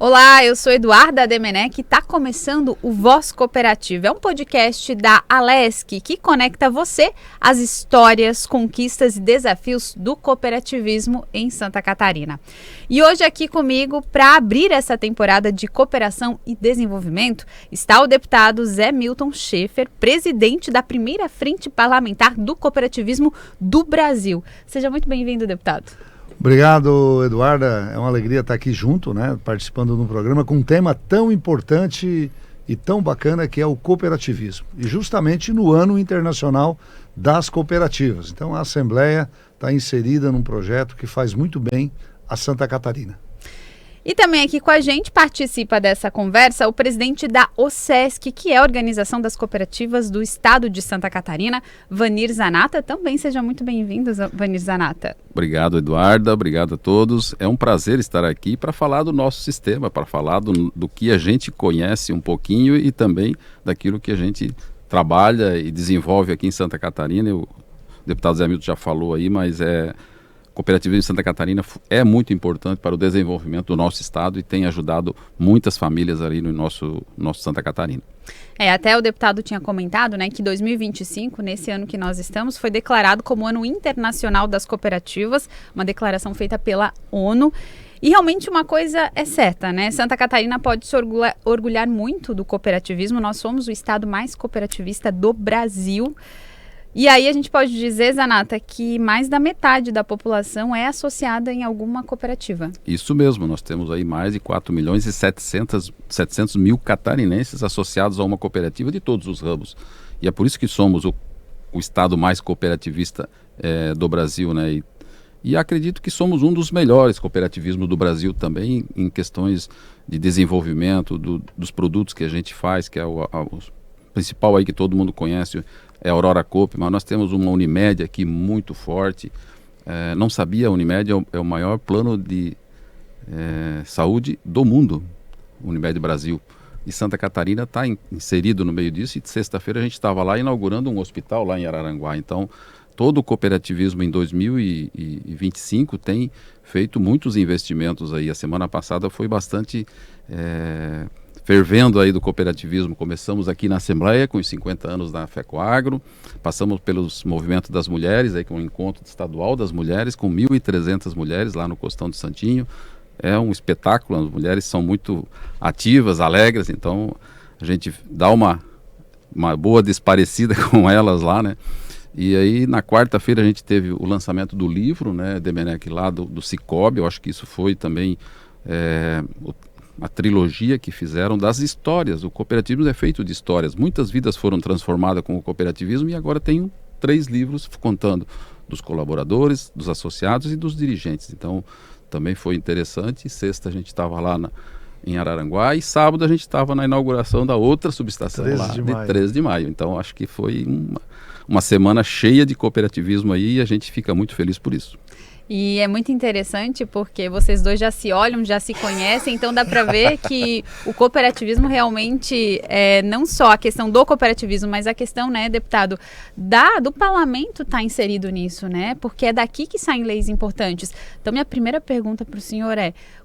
Olá, eu sou Eduarda Demenech e está começando o Voz Cooperativa. É um podcast da Alesc que conecta você às histórias, conquistas e desafios do cooperativismo em Santa Catarina. E hoje aqui comigo, para abrir essa temporada de cooperação e desenvolvimento, está o deputado Zé Milton Schaefer, presidente da primeira frente parlamentar do cooperativismo do Brasil. Seja muito bem-vindo, deputado. Obrigado, Eduarda. É uma alegria estar aqui junto, né, participando de um programa com um tema tão importante e tão bacana que é o cooperativismo. E justamente no Ano Internacional das Cooperativas. Então a Assembleia está inserida num projeto que faz muito bem a Santa Catarina. E também aqui com a gente participa dessa conversa o presidente da OSESC, que é a Organização das Cooperativas do Estado de Santa Catarina, Vanir Zanata. Também seja muito bem-vindo, Vanir Zanata. Obrigado, Eduarda. Obrigado a todos. É um prazer estar aqui para falar do nosso sistema, para falar do que a gente conhece um pouquinho e também daquilo que a gente trabalha e desenvolve aqui em Santa Catarina. O deputado Zé Milton já falou aí, mas cooperativismo em Santa Catarina é muito importante para o desenvolvimento do nosso estado e tem ajudado muitas famílias ali no nosso Santa Catarina. Até o deputado tinha comentado, né, que 2025, nesse ano que nós estamos, foi declarado como Ano Internacional das Cooperativas, uma declaração feita pela ONU. E realmente uma coisa é certa, né? Santa Catarina pode se orgulhar muito do cooperativismo. Nós somos o estado mais cooperativista do Brasil. E aí a gente pode dizer, Zanata, que mais da metade da população é associada em alguma cooperativa. Isso mesmo, nós temos aí mais de 4 milhões e 700 mil catarinenses associados a uma cooperativa de todos os ramos. E é por isso que somos o estado mais cooperativista do Brasil, né? E acredito que somos um dos melhores cooperativismos do Brasil também em questões de desenvolvimento dos produtos que a gente faz, que é o principal aí que todo mundo conhece, é a Aurora Coop, mas nós temos uma Unimed aqui muito forte. Não sabia, a Unimed é o maior plano de saúde do mundo, Unimed Brasil. E Santa Catarina está inserido no meio disso, e sexta-feira a gente estava lá inaugurando um hospital lá em Araranguá. Então, todo o cooperativismo em 2025 tem feito muitos investimentos aí. A semana passada foi bastante fervendo aí do cooperativismo. Começamos aqui na Assembleia com os 50 anos da FECOAGRO, passamos pelos movimentos das mulheres, aí com o encontro estadual das mulheres, com 1.300 mulheres lá no Costão do Santinho. É um espetáculo, as mulheres são muito ativas, alegres, então a gente dá uma boa desparecida com elas lá, né? E aí na quarta-feira a gente teve o lançamento do livro, né, Demenech, lá do Cicobi. Eu acho que isso foi também a trilogia que fizeram das histórias. O cooperativismo é feito de histórias. Muitas vidas foram transformadas com o cooperativismo e agora tem 3 livros contando dos colaboradores, dos associados e dos dirigentes. Então também foi interessante. Sexta a gente estava lá em Araranguá e sábado a gente estava na inauguração da outra subestação lá de 13 de maio. Então acho que foi uma semana cheia de cooperativismo aí e a gente fica muito feliz por isso. E é muito interessante porque vocês dois já se olham, já se conhecem, então dá para ver que o cooperativismo realmente não só a questão do cooperativismo, mas a questão, né, deputado, do parlamento está inserido nisso, né? Porque é daqui que saem leis importantes. Então minha primeira pergunta para o senhor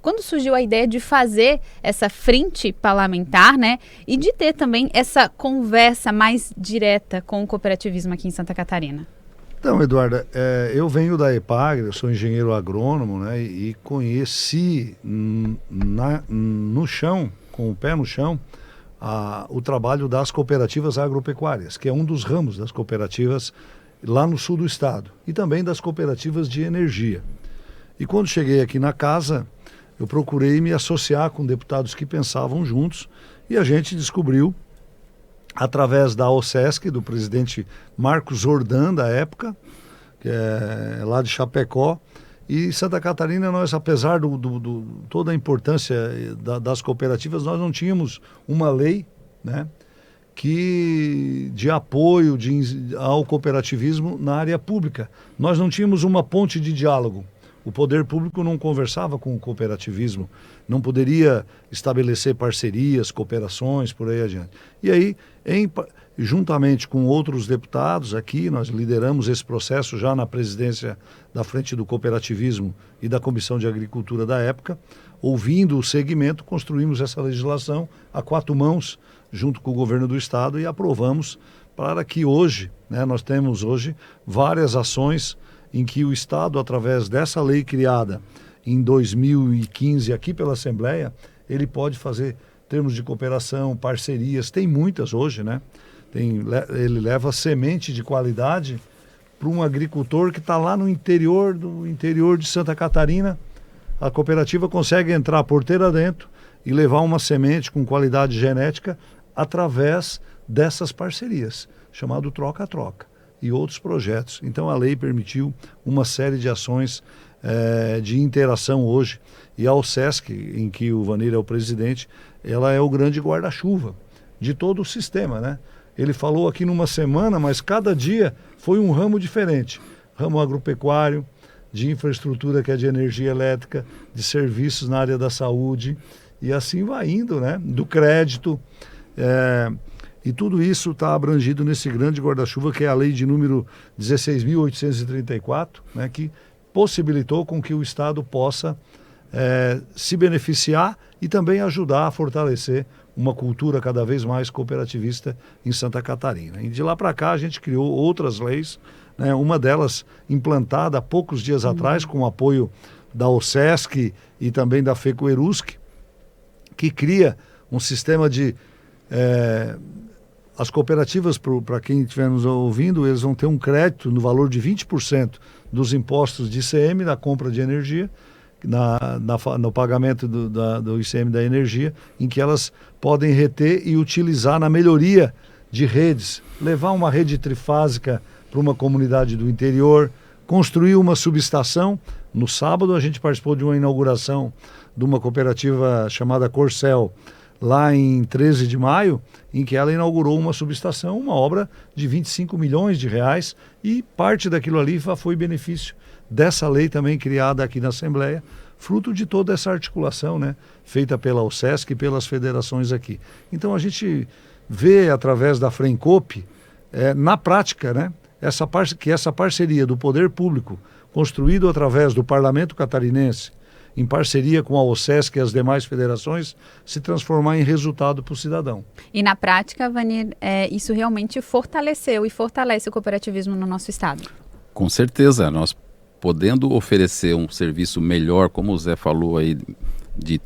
quando surgiu a ideia de fazer essa frente parlamentar, né, e de ter também essa conversa mais direta com o cooperativismo aqui em Santa Catarina? Então, Eduarda, eu venho da EPAGRE, eu sou engenheiro agrônomo, né, e conheci no chão, com o pé no chão, o trabalho das cooperativas agropecuárias, que é um dos ramos das cooperativas lá no sul do estado, e também das cooperativas de energia. E quando cheguei aqui na casa, eu procurei me associar com deputados que pensavam juntos, e a gente descobriu, através da OSESC, do presidente Marcos Jordan, da época, que é lá de Chapecó, e Santa Catarina, nós, apesar de toda a importância das cooperativas, nós não tínhamos uma lei, né, de apoio ao cooperativismo na área pública. Nós não tínhamos uma ponte de diálogo. o poder público não conversava com o cooperativismo, não poderia estabelecer parcerias, cooperações, por aí adiante. E aí, juntamente com outros deputados aqui, nós lideramos esse processo já na presidência da Frente do Cooperativismo e da Comissão de Agricultura da época. Ouvindo o segmento, construímos essa legislação a 4 mãos, junto com o governo do estado, e aprovamos para que hoje, né, nós temos hoje várias ações em que o estado, através dessa lei criada em 2015 aqui pela Assembleia, ele pode fazer termos de cooperação, parcerias, tem muitas hoje, né? Ele leva semente de qualidade para um agricultor que está lá no interior de Santa Catarina. A cooperativa consegue entrar porteira dentro e levar uma semente com qualidade genética através dessas parcerias, chamado troca-troca, e outros projetos. Então a lei permitiu uma série de ações de interação hoje. E a OSESC, em que o Vanir é o presidente, ela é o grande guarda-chuva de todo o sistema, né? Ele falou aqui numa semana, mas cada dia foi um ramo diferente. Ramo agropecuário, de infraestrutura, que é de energia elétrica, de serviços na área da saúde, e assim vai indo, né? Do crédito. E tudo isso está abrangido nesse grande guarda-chuva, que é a lei de número 16.834, né? Que possibilitou com que o Estado possa se beneficiar e também ajudar a fortalecer uma cultura cada vez mais cooperativista em Santa Catarina. E de lá para cá a gente criou outras leis, né? Uma delas implantada há poucos dias atrás, com o apoio da OSESC e também da FECOERUSC, que cria um sistema de... as cooperativas, para quem estiver nos ouvindo, eles vão ter um crédito no valor de 20% dos impostos de ICM, da compra de energia, no pagamento do ICM da energia, em que elas podem reter e utilizar na melhoria de redes, levar uma rede trifásica para uma comunidade do interior, construir uma subestação. No sábado a gente participou de uma inauguração de uma cooperativa chamada Corcel, lá em 13 de maio, em que ela inaugurou uma subestação, uma obra de 25 milhões de reais, e parte daquilo ali foi benefício dessa lei também criada aqui na Assembleia, fruto de toda essa articulação, né, feita pela OSESC e pelas federações aqui. Então a gente vê através da FRENCOP, na prática, né, que essa parceria do poder público, construído através do Parlamento Catarinense, em parceria com a OSESC e as demais federações, se transformar em resultado para o cidadão. E na prática, Vanir, isso realmente fortaleceu e fortalece o cooperativismo no nosso estado? Com certeza, nós podendo oferecer um serviço melhor, como o Zé falou aí, de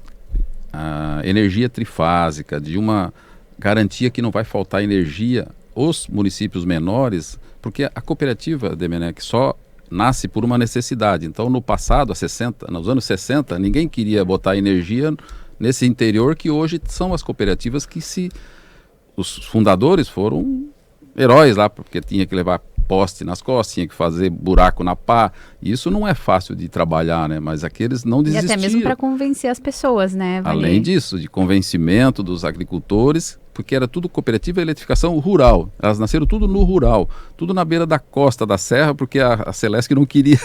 energia trifásica, de uma garantia que não vai faltar energia aos municípios menores, porque a cooperativa, Demenec, só nasce por uma necessidade. Então, no passado, nos anos 60, ninguém queria botar energia nesse interior, que hoje são as cooperativas que os fundadores foram heróis lá, porque tinha que levar poste nas costas, tinha que fazer buraco na pá. Isso não é fácil de trabalhar, né? Mas aqueles não desistiram. E até mesmo para convencer as pessoas, né, Vanir? Além disso, de convencimento dos agricultores, porque era tudo cooperativa e eletrificação rural. Elas nasceram tudo no rural, tudo na beira da costa da serra, porque a Celesc não queria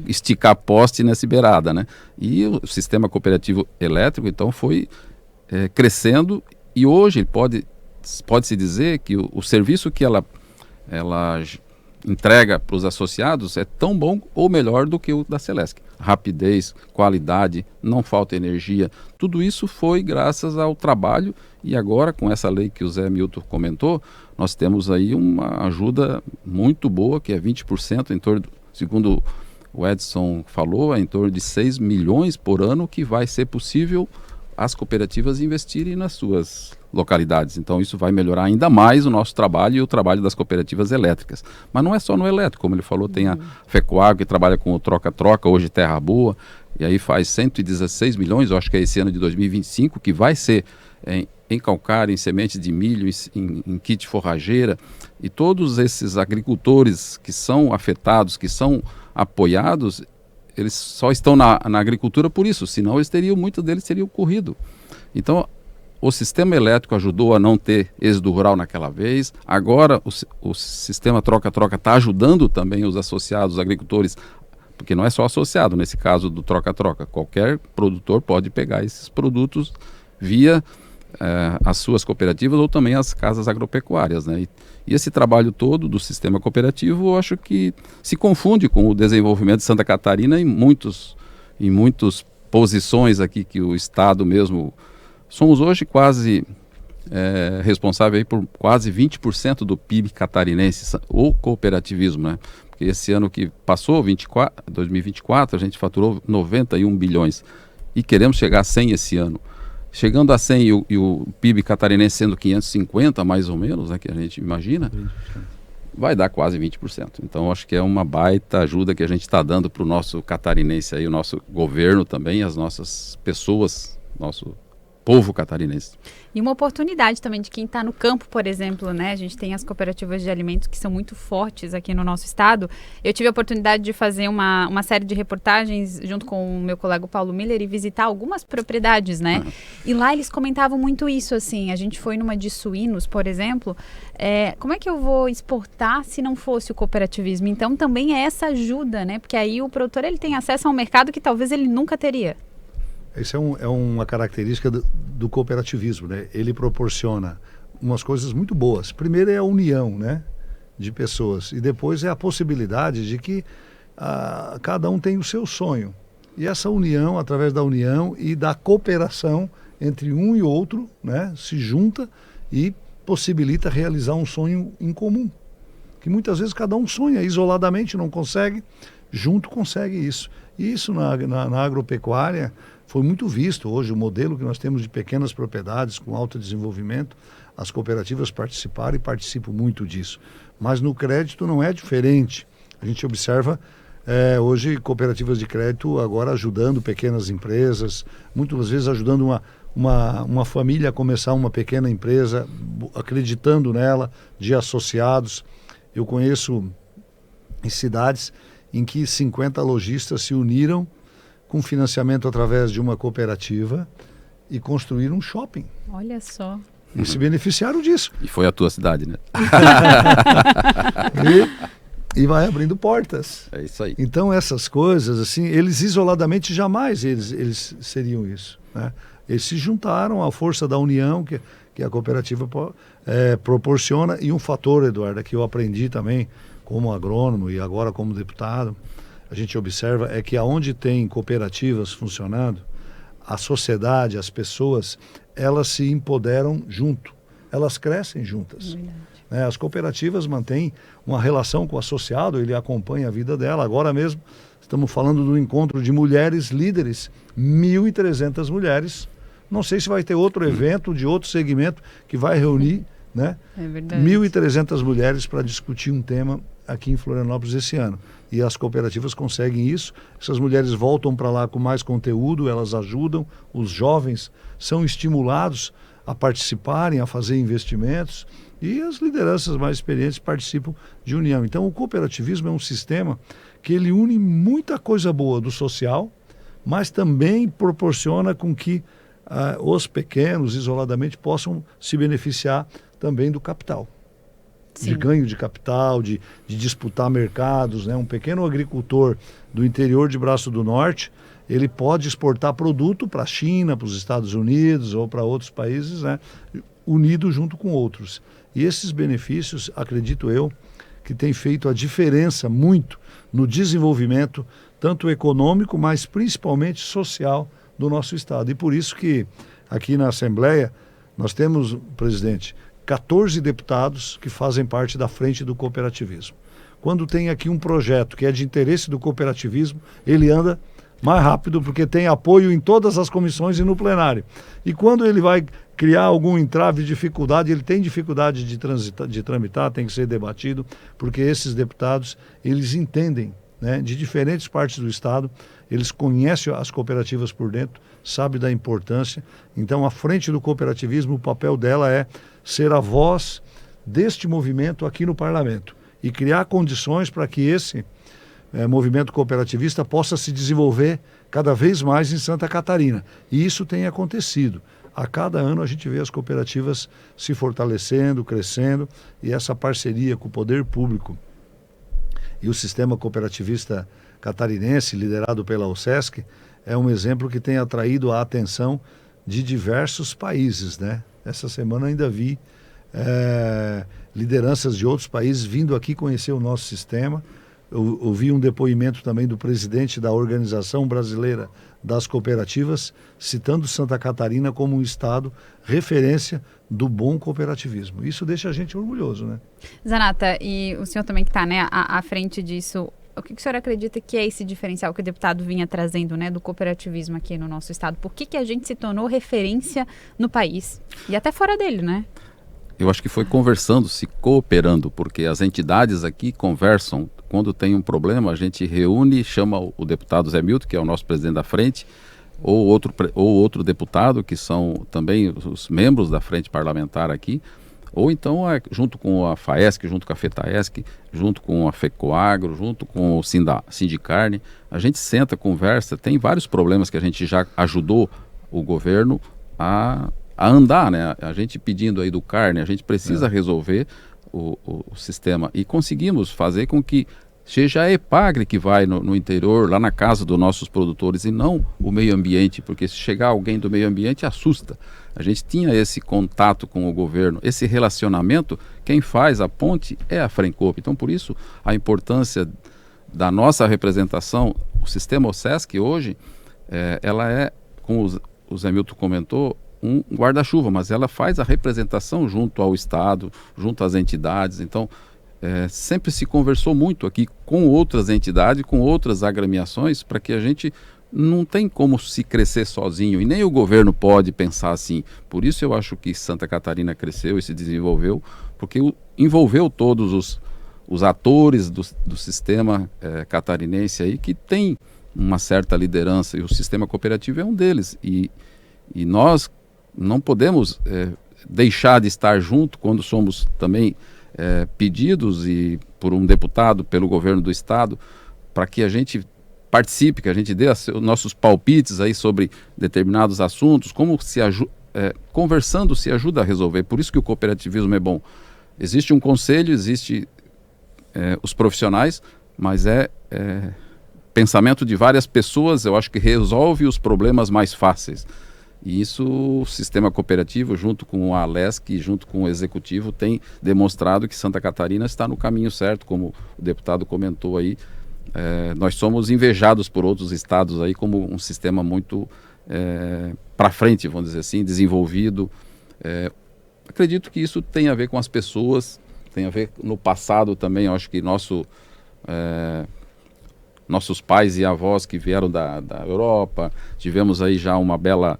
esticar poste nessa beirada, né? E o sistema cooperativo elétrico, então, foi crescendo, e hoje pode-se dizer que o serviço que ela entrega para os associados é tão bom ou melhor do que o da Celesc. Rapidez, qualidade, não falta energia, tudo isso foi graças ao trabalho, e agora com essa lei que o Zé Milton comentou, nós temos aí uma ajuda muito boa, que é 20%, em torno, segundo o Edson falou, é em torno de 6 milhões por ano, que vai ser possível as cooperativas investirem nas suas localidades. Então isso vai melhorar ainda mais o nosso trabalho e o trabalho das cooperativas elétricas. Mas não é só no elétrico, como ele falou, tem a FECOAGRO, que trabalha com o troca-troca, hoje Terra Boa, e aí faz 116 milhões, eu acho que é esse ano de 2025, que vai ser em calcário, em sementes de milho, em kit forrageira, e todos esses agricultores que são afetados, que são apoiados, eles só estão na agricultura por isso, senão muitos deles teriam corrido. Então, o sistema elétrico ajudou a não ter êxodo rural naquela vez. Agora, o sistema troca-troca está ajudando também os associados, os agricultores, porque não é só associado, nesse caso do troca-troca, qualquer produtor pode pegar esses produtos via as suas cooperativas ou também as casas agropecuárias, né? E esse trabalho todo do sistema cooperativo, eu acho que se confunde com o desenvolvimento de Santa Catarina em muitas posições aqui que o Estado mesmo... Somos hoje quase responsáveis aí por quase 20% do PIB catarinense, o cooperativismo, né? Porque esse ano que passou, 2024, a gente faturou 91 bilhões e queremos chegar a 100 esse ano. Chegando a 100 e o PIB catarinense sendo 550 mais ou menos, né, que a gente imagina, 20%. Vai dar quase 20%. Então acho que é uma baita ajuda que a gente está dando para o nosso catarinense aí, o nosso governo também, as nossas pessoas, nosso povo catarinense. E uma oportunidade também de quem está no campo, por exemplo, né? A gente tem as cooperativas de alimentos que são muito fortes aqui no nosso estado. Eu tive a oportunidade de fazer uma série de reportagens junto com o meu colega Paulo Miller e visitar algumas propriedades, né? E lá eles comentavam muito isso, assim. A gente foi numa de suínos, por exemplo. Como é que eu vou exportar se não fosse o cooperativismo? Então também é essa ajuda, né? Porque aí o produtor ele tem acesso a um mercado que talvez ele nunca teria. Isso é uma característica do cooperativismo, né? Ele proporciona umas coisas muito boas. Primeiro é a união, né, de pessoas. E depois é a possibilidade de que cada um tem o seu sonho. E essa união, através da união e da cooperação entre um e outro, né, se junta e possibilita realizar um sonho em comum. Que muitas vezes cada um sonha isoladamente, não consegue, junto consegue isso. E isso na agropecuária foi muito visto. Hoje o modelo que nós temos de pequenas propriedades com alto desenvolvimento, as cooperativas participaram e participam muito disso. Mas no crédito não é diferente. A gente observa hoje cooperativas de crédito agora ajudando pequenas empresas, muitas vezes ajudando uma família a começar uma pequena empresa, acreditando nela, de associados. Eu conheço em cidades em que 50 lojistas se uniram com financiamento através de uma cooperativa e construíram um shopping. Olha só. E se beneficiaram disso. E foi a tua cidade, né? E vai abrindo portas. É isso aí. Então essas coisas, assim, eles isoladamente jamais eles seriam isso, né? Eles se juntaram à força da união que a cooperativa proporciona. E um fator, Eduardo, que eu aprendi também como agrônomo e agora como deputado, a gente observa é que aonde tem cooperativas funcionando, a sociedade, as pessoas, elas se empoderam junto, elas crescem juntas. As cooperativas mantêm uma relação com o associado, ele acompanha a vida dela. Agora mesmo estamos falando do encontro de mulheres líderes, 1.300 mulheres. Não sei se vai ter outro evento de outro segmento que vai reunir, né, 1.300 mulheres para discutir um tema aqui em Florianópolis esse ano. E as cooperativas conseguem isso. Essas mulheres voltam para lá com mais conteúdo, elas ajudam, os jovens são estimulados a participarem, a fazer investimentos, e as lideranças mais experientes participam de união. Então o cooperativismo é um sistema que ele une muita coisa boa do social, mas também proporciona com que os pequenos, isoladamente, possam se beneficiar também do capital. Sim. De ganho de capital, de disputar mercados, né? Um pequeno agricultor do interior de Braço do Norte, ele pode exportar produto para a China, para os Estados Unidos ou para outros países, né? Unido junto com outros. E esses benefícios, acredito eu, que tem feito a diferença muito no desenvolvimento, tanto econômico, mas principalmente social do nosso estado. E por isso que aqui na Assembleia nós temos, presidente, 14 deputados que fazem parte da frente do cooperativismo. Quando tem aqui um projeto que é de interesse do cooperativismo, ele anda mais rápido porque tem apoio em todas as comissões e no plenário. E quando ele vai criar algum entrave, dificuldade, ele tem dificuldade de tramitar, tem que ser debatido, porque esses deputados, eles entendem, né, de diferentes partes do estado, eles conhecem as cooperativas por dentro, sabem da importância. Então, a frente do cooperativismo, o papel dela é ser a voz deste movimento aqui no parlamento e criar condições para que esse movimento cooperativista possa se desenvolver cada vez mais em Santa Catarina. E isso tem acontecido. A cada ano a gente vê as cooperativas se fortalecendo, crescendo, e essa parceria com o poder público e o sistema cooperativista catarinense, liderado pela UCESC, é um exemplo que tem atraído a atenção de diversos países, né? Essa semana ainda vi lideranças de outros países vindo aqui conhecer o nosso sistema. Eu ouvi um depoimento também do presidente da Organização Brasileira das Cooperativas, citando Santa Catarina como um estado referência do bom cooperativismo. Isso deixa a gente orgulhoso, né? Zanata, e o senhor também que está, né, à frente disso, o que o senhor acredita que é esse diferencial que o deputado vinha trazendo, né, do cooperativismo aqui no nosso estado? Por que a gente se tornou referência no país? E até fora dele, né? Eu acho que foi conversando, se cooperando, porque as entidades aqui conversam. Quando tem um problema, a gente reúne, chama o deputado Zé Milton, que é o nosso presidente da frente, ou outro deputado, que são também os membros da frente parlamentar aqui, ou então junto com a FAESC, junto com a FETAESC, junto com a FECOAGRO, junto com o Sindicarne, a gente senta, conversa, tem vários problemas que a gente já ajudou o governo a andar, né? A gente pedindo aí do Carne, a gente precisa resolver o sistema, e conseguimos fazer com que seja a EPAGRE que vai no interior, lá na casa dos nossos produtores, e não o meio ambiente, porque se chegar alguém do meio ambiente assusta. A gente tinha esse contato com o governo, esse relacionamento, quem faz a ponte é a Frencoop. Então, por isso, a importância da nossa representação, o sistema OCESC hoje, ela é, como o Zé Milton comentou, um guarda-chuva, mas ela faz a representação junto ao Estado, junto às entidades. Então, sempre se conversou muito aqui com outras entidades, com outras agremiações, para que a gente não tem como se crescer sozinho, e nem o governo pode pensar assim. Por isso eu acho que Santa Catarina cresceu e se desenvolveu, porque envolveu todos os atores do sistema catarinense aí, que tem uma certa liderança, e o sistema cooperativo é um deles. E nós não podemos deixar de estar junto quando somos também pedidos por um deputado, pelo governo do estado, para que a gente participe, que a gente dê os nossos palpites aí sobre determinados assuntos, como conversando se ajuda a resolver. Por isso que o cooperativismo é bom. Existe um conselho, existe os profissionais, mas pensamento de várias pessoas, eu acho que resolve os problemas mais fáceis. E isso o sistema cooperativo, junto com a ALESC, junto com o executivo, tem demonstrado que Santa Catarina está no caminho certo, como o deputado comentou aí. Nós somos invejados por outros estados aí como um sistema muito para frente, vamos dizer assim, desenvolvido. Acredito que isso tem a ver com as pessoas, tem a ver no passado também. Eu acho que nossos pais e avós que vieram da Europa, tivemos aí já uma bela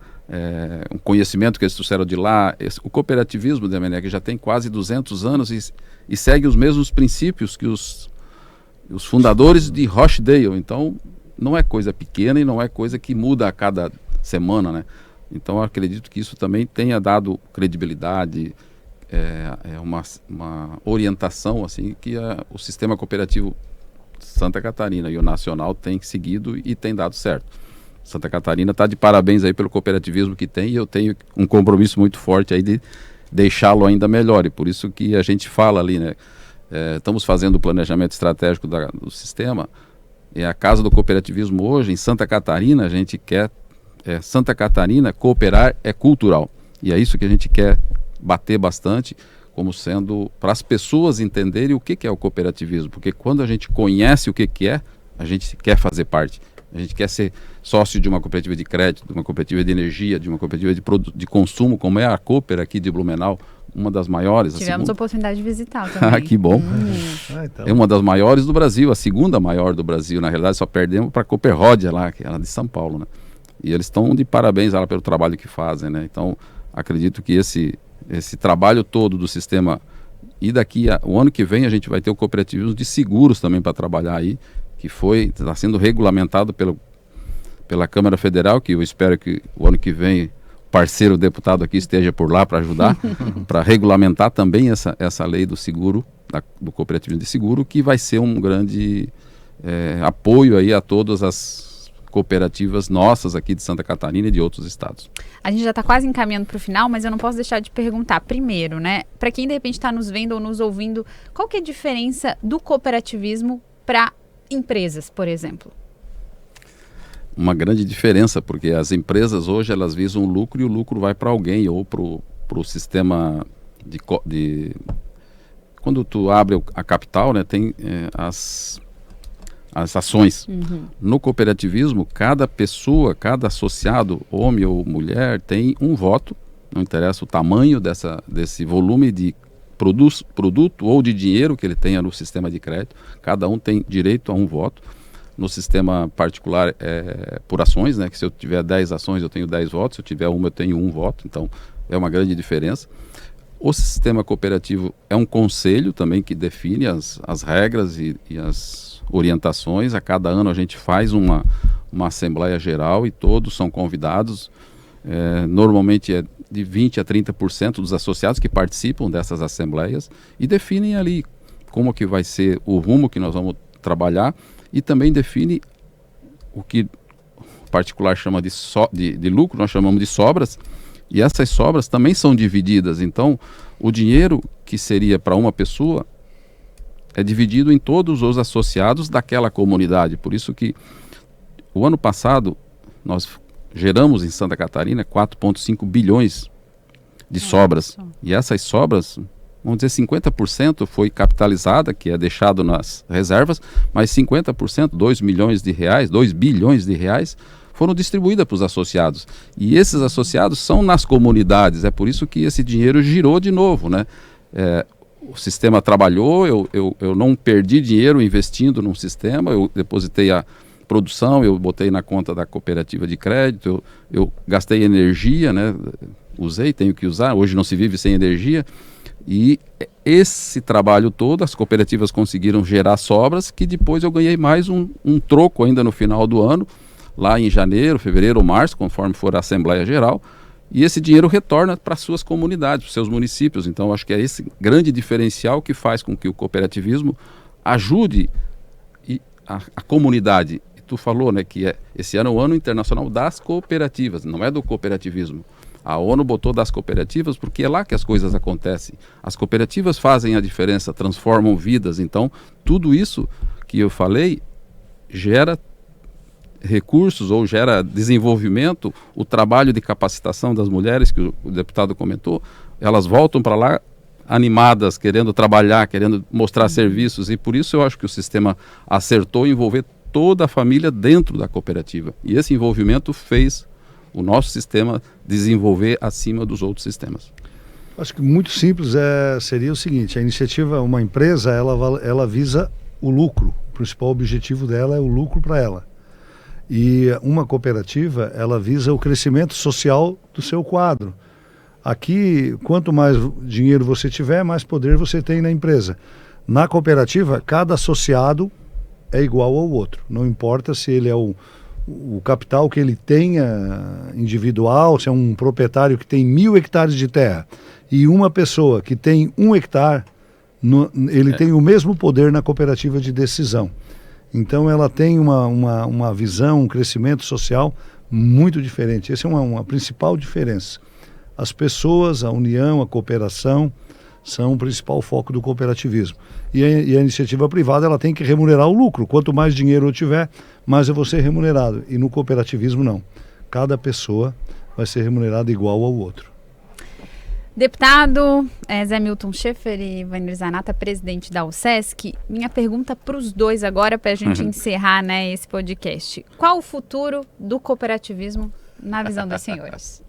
um conhecimento que eles trouxeram de lá. O cooperativismo, Demenec, já tem quase 200 anos e segue os mesmos princípios que os fundadores de Rochdale. Então não é coisa pequena e não é coisa que muda a cada semana, né? Então eu acredito que isso também tenha dado credibilidade, uma orientação assim que o sistema cooperativo Santa Catarina e o nacional tem seguido e tem dado certo. Santa Catarina está de parabéns aí pelo cooperativismo que tem, e eu tenho um compromisso muito forte aí de deixá-lo ainda melhor, e por isso que a gente fala ali, né? Estamos fazendo o planejamento estratégico do sistema, e a Casa do Cooperativismo hoje, em Santa Catarina, a gente quer, Santa Catarina, cooperar é cultural, e é isso que a gente quer bater bastante, como sendo, para as pessoas entenderem o que é o cooperativismo, porque quando a gente conhece o que é, a gente quer fazer parte. A gente quer ser sócio de uma cooperativa de crédito, de uma cooperativa de energia, de uma cooperativa de consumo, como é a Cooper aqui de Blumenau, uma das maiores. Tivemos a oportunidade de visitar também. Que bom. Então. É uma das maiores do Brasil, a segunda maior do Brasil. Na realidade, só perdemos para a Cooper Rodia lá, que era de São Paulo, né? E eles estão de parabéns lá pelo trabalho que fazem, né? Então, acredito que esse trabalho todo do sistema, e o ano que vem a gente vai ter o cooperativismo de seguros também para trabalhar aí, que está sendo regulamentado pela Câmara Federal, que eu espero que o ano que vem o parceiro deputado aqui esteja por lá para ajudar, para regulamentar também essa lei do seguro, do cooperativismo de seguro, que vai ser um grande apoio aí a todas as cooperativas nossas aqui de Santa Catarina e de outros estados. A gente já está quase encaminhando para o final, mas eu não posso deixar de perguntar primeiro, né? Para quem de repente está nos vendo ou nos ouvindo, qual que é a diferença do cooperativismo para empresas, por exemplo? uma grande diferença, porque as empresas hoje elas visam o lucro e o lucro vai para alguém ou para o sistema de... Quando tu abre a capital, né, tem as ações. No cooperativismo, cada pessoa, cada associado, homem ou mulher, tem um voto, não interessa o tamanho desse volume de produto ou de dinheiro que ele tenha no sistema de crédito, cada um tem direito a um voto. No sistema particular por ações, né? Que se eu tiver 10 ações eu tenho 10 votos, se eu tiver uma eu tenho um voto, então é uma grande diferença. O sistema cooperativo é um conselho também que define as regras e as orientações. A cada ano a gente faz uma assembleia geral e todos são convidados. Normalmente é de 20% a 30% dos associados que participam dessas assembleias e definem ali como que vai ser o rumo que nós vamos trabalhar. E também define o que o particular chama de lucro, nós chamamos de sobras, e essas sobras também são divididas. Então, o dinheiro que seria para uma pessoa é dividido em todos os associados daquela comunidade. Por isso que o ano passado nós geramos em Santa Catarina 4,5 bilhões de sobras. E essas sobras, vamos dizer, 50% foi capitalizada, que é deixado nas reservas, mas 50%, 2 bilhões de reais, foram distribuídas para os associados. E esses associados são nas comunidades, é por isso que esse dinheiro girou de novo, né? O sistema trabalhou, eu não perdi dinheiro investindo num sistema, eu depositei a produção, eu botei na conta da cooperativa de crédito, eu gastei energia, né? Usei, tenho que usar, hoje não se vive sem energia. E esse trabalho todo, as cooperativas conseguiram gerar sobras, que depois eu ganhei mais um troco ainda no final do ano, lá em janeiro, fevereiro ou março, conforme for a Assembleia Geral, e esse dinheiro retorna para as suas comunidades, para os seus municípios. Então, acho que é esse grande diferencial que faz com que o cooperativismo ajude a comunidade. E tu falou, né, que esse ano é o Ano Internacional das Cooperativas, não é do cooperativismo. A ONU botou das cooperativas porque é lá que as coisas acontecem. As cooperativas fazem a diferença, transformam vidas. Então, tudo isso que eu falei gera recursos ou gera desenvolvimento. O trabalho de capacitação das mulheres, que o deputado comentou, elas voltam para lá animadas, querendo trabalhar, querendo mostrar serviços. E por isso eu acho que o sistema acertou em envolver toda a família dentro da cooperativa. E esse envolvimento fez o nosso sistema desenvolver acima dos outros sistemas. Acho que muito simples seria o seguinte: a iniciativa, uma empresa, ela visa o lucro. O principal objetivo dela é o lucro para ela. E uma cooperativa, ela visa o crescimento social do seu quadro. Aqui, quanto mais dinheiro você tiver, mais poder você tem na empresa. Na cooperativa, cada associado é igual ao outro. Não importa se ele é o capital que ele tenha individual, se é um proprietário que tem 1.000 hectares de terra e uma pessoa que tem 1 hectare, ele tem o mesmo poder na cooperativa de decisão. Então ela tem uma visão, um crescimento social muito diferente. Essa é uma principal diferença. As pessoas, a união, a cooperação são o principal foco do cooperativismo. E a iniciativa privada, ela tem que remunerar o lucro. Quanto mais dinheiro eu tiver, mais eu vou ser remunerado. E no cooperativismo, não. Cada pessoa vai ser remunerada igual ao outro. Deputado Zé Milton Schaefer e Vanir Zanata, presidente da UCESC, minha pergunta para os dois agora, para a gente encerrar, né, esse podcast. Qual o futuro do cooperativismo na visão dos senhores?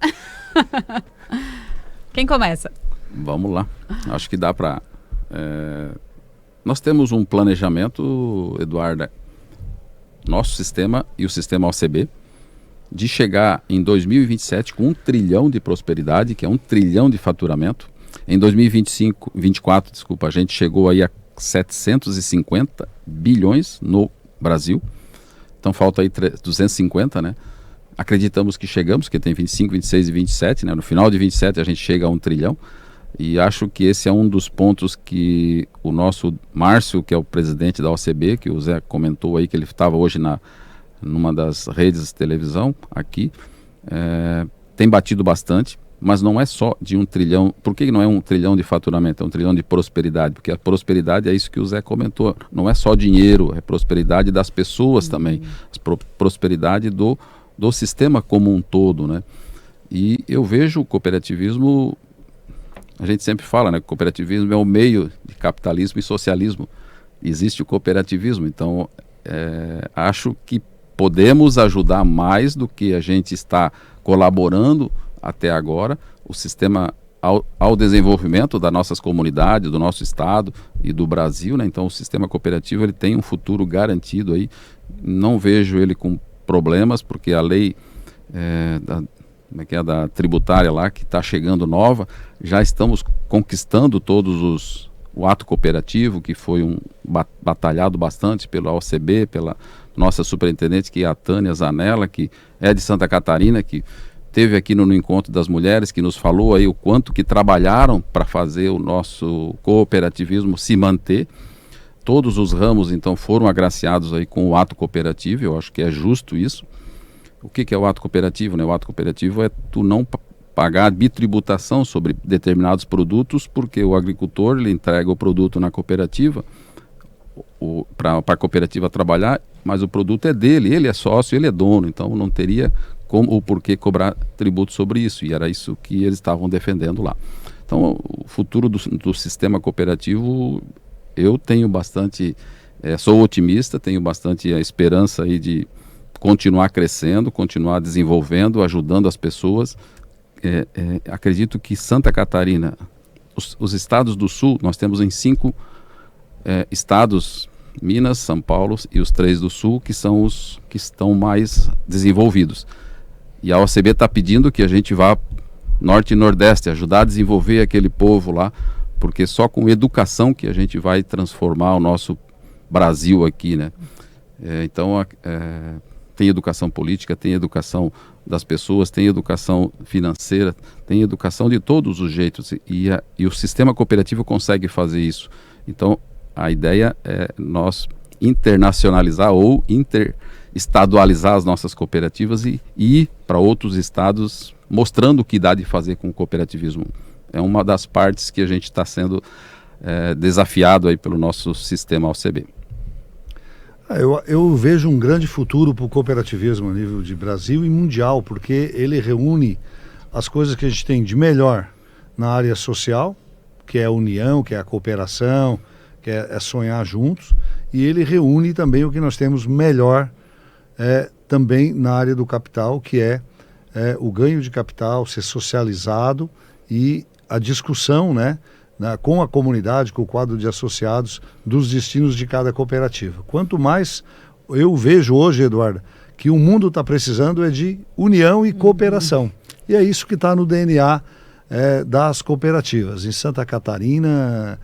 Quem começa? Vamos lá. Acho que dá para... Nós temos um planejamento, Eduarda, nosso sistema e o sistema OCB, de chegar em 2027 com 1 trilhão de prosperidade, que é 1 trilhão de faturamento. Em 2024, a gente chegou aí a 750 bilhões no Brasil. Então falta aí 250, né? Acreditamos que chegamos, porque tem 25, 26 e 27, né? No final de 27 a gente chega a 1 trilhão. E acho que esse é um dos pontos que o nosso Márcio, que é o presidente da OCB, que o Zé comentou aí, que ele estava hoje numa das redes de televisão aqui, tem batido bastante. mas não é só de 1 trilhão. Por que não é 1 trilhão de faturamento? É 1 trilhão de prosperidade, porque a prosperidade é isso que o Zé comentou. Não é só dinheiro, é prosperidade das pessoas também, prosperidade do sistema como um todo, né? E eu vejo o cooperativismo, a gente sempre fala, né, que o cooperativismo é o meio de capitalismo e socialismo. Existe o cooperativismo, então acho que podemos ajudar mais do que a gente está colaborando até agora, o sistema ao desenvolvimento das nossas comunidades, do nosso estado e do Brasil, né? Então o sistema cooperativo ele tem um futuro garantido aí, não vejo ele com problemas, porque a lei da tributária lá, que está chegando nova, já estamos conquistando o ato cooperativo, que foi batalhado bastante pela OCB, pela nossa superintendente, que é a Tânia Zanella, que é de Santa Catarina, que teve aqui no Encontro das Mulheres, que nos falou aí o quanto que trabalharam para fazer o nosso cooperativismo se manter. Todos os ramos, então, foram agraciados aí com o ato cooperativo, eu acho que é justo isso. O que é o ato cooperativo, né? O ato cooperativo é tu não pagar bitributação sobre determinados produtos, porque o agricultor ele entrega o produto na cooperativa, para a cooperativa trabalhar, mas o produto é dele, ele é sócio, ele é dono, então não teria como ou por que cobrar tributo sobre isso, e era isso que eles estavam defendendo lá. Então o futuro do sistema cooperativo, eu tenho bastante, sou otimista, tenho bastante a esperança aí de continuar crescendo, continuar desenvolvendo, ajudando as pessoas. Acredito que Santa Catarina, os estados do sul, nós temos em 5 estados, Minas, São Paulo e os 3 do sul, que são os que estão mais desenvolvidos. E a OCB está pedindo que a gente vá norte e nordeste, ajudar a desenvolver aquele povo lá, porque só com educação que a gente vai transformar o nosso Brasil aqui, né? Então, tem educação política, tem educação das pessoas, tem educação financeira, tem educação de todos os jeitos, e o sistema cooperativo consegue fazer isso. Então, a ideia é nós internacionalizar ou interestadualizar as nossas cooperativas e ir para outros estados mostrando o que dá de fazer com o cooperativismo. É uma das partes que a gente está sendo desafiado aí pelo nosso sistema OCB. Eu vejo um grande futuro para o cooperativismo a nível de Brasil e mundial, porque ele reúne as coisas que a gente tem de melhor na área social, que é a união, que é a cooperação, que é sonhar juntos, e ele reúne também o que nós temos melhor também na área do capital, que é o ganho de capital, ser socializado e a discussão, né, com a comunidade, com o quadro de associados, dos destinos de cada cooperativa. Quanto mais eu vejo hoje, Eduardo, que o mundo está precisando é de união e cooperação. E é isso que está no DNA das cooperativas. Em Santa Catarina,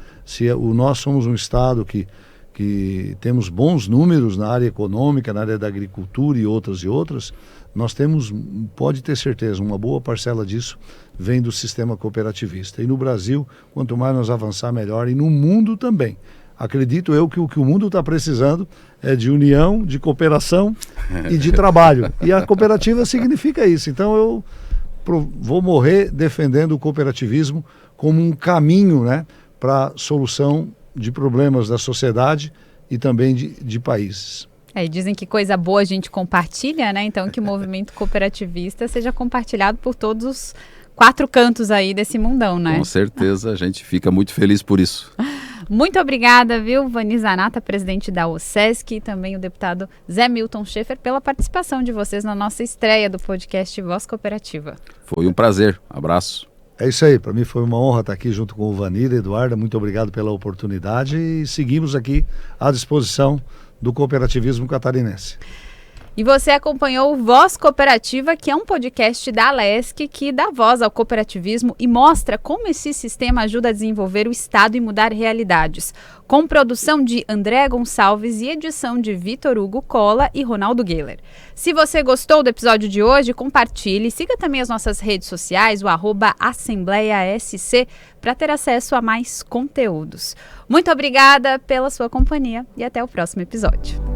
nós somos um estado que temos bons números na área econômica, na área da agricultura e outras, nós temos, pode ter certeza, uma boa parcela disso vem do sistema cooperativista. E no Brasil, quanto mais nós avançar, melhor. E no mundo também. Acredito eu que o que o mundo está precisando é de união, de cooperação e de trabalho. E a cooperativa significa isso. Então eu vou morrer defendendo o cooperativismo como um caminho, né, para a solução de problemas da sociedade e também de países. E dizem que coisa boa a gente compartilha, né? Então que o movimento cooperativista seja compartilhado por todos os 4 cantos aí desse mundão, né? Com certeza, a gente fica muito feliz por isso. Muito obrigada, viu, Vani Zanata, presidente da OSESC, e também o deputado Zé Milton Schaefer, pela participação de vocês na nossa estreia do podcast Voz Cooperativa. Foi um prazer, abraço. É isso aí, para mim foi uma honra estar aqui junto com o Vanir, Eduarda, muito obrigado pela oportunidade e seguimos aqui à disposição do cooperativismo catarinense. E você acompanhou o Voz Cooperativa, que é um podcast da Alesc que dá voz ao cooperativismo e mostra como esse sistema ajuda a desenvolver o Estado e mudar realidades. Com produção de André Gonçalves e edição de Vitor Hugo Cola e Ronaldo Gehler. Se você gostou do episódio de hoje, compartilhe. Siga também as nossas redes sociais, o @AssembleiaSC, para ter acesso a mais conteúdos. Muito obrigada pela sua companhia e até o próximo episódio.